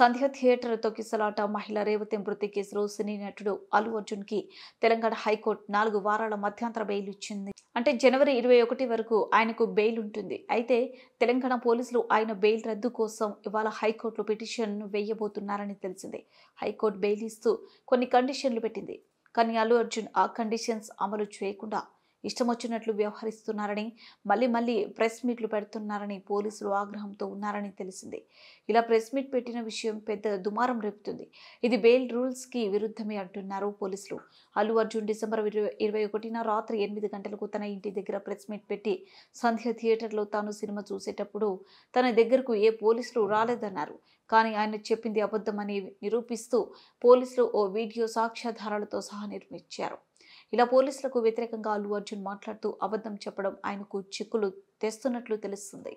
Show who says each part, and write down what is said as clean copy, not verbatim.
Speaker 1: సంధ్య theatre తొక్కిసలాట మహిళ రేవతి మృతి కేసులో సినీ నటుడు అల్లు అర్జున్ కి తెలంగాణ హైకోర్టు 4 వారాల మధ్యంతర బెయిల్ ఇచ్చింది. అంటే జనవరి 21 వరకు ఆయనకు బెయిల్ ఉంటుంది. అయితే తెలంగాణ పోలీసులు ఆయన బెయిల్ రద్దు కోసం ఇవాళ హైకోర్టులో పిటిషన్ వేయబోతున్నారని తెలిసింది. హైకోర్టు బెయిల్ ఇస్తూ కొన్ని కండిషన్లు పెట్టింది. కానీ అల్లు అర్జున్ ఆ కండిషన్స్ అమలు చేయకుండా ఇష్టం వచ్చినట్లు వ్యవహరిస్తున్నారని, మళ్ళీ ప్రెస్ మీట్లు పెడుతున్నారని పోలీసులు ఆగ్రహంతో ఉన్నారని తెలిసింది. ఇలా ప్రెస్ మీట్ పెట్టిన విషయం పెద్ద దుమారం రేపుతుంది. ఇది బెయిల్ రూల్స్ కి విరుద్ధమే అంటున్నారు పోలీసులు. అల్లు అర్జున్ డిసెంబర్ 21న రాత్రి 8 గంటలకు తన ఇంటి దగ్గర ప్రెస్ మీట్ పెట్టి సంధ్య థియేటర్లో తాను సినిమా చూసేటప్పుడు తన దగ్గరకు ఏ పోలీసులు రాలేదన్నారు. కానీ ఆయన చెప్పింది అబద్ధమని నిరూపిస్తూ పోలీసులు ఓ వీడియో సాక్ష్యాధారాలతో సహా నిర్మించారు. ఇలా పోలీసులకు వ్యతిరేకంగా అల్లు అర్జున్ మాట్లాడుతూ అబద్ధం చెప్పడం ఆయనకు చిక్కులు తెస్తున్నట్లు తెలుస్తుంది.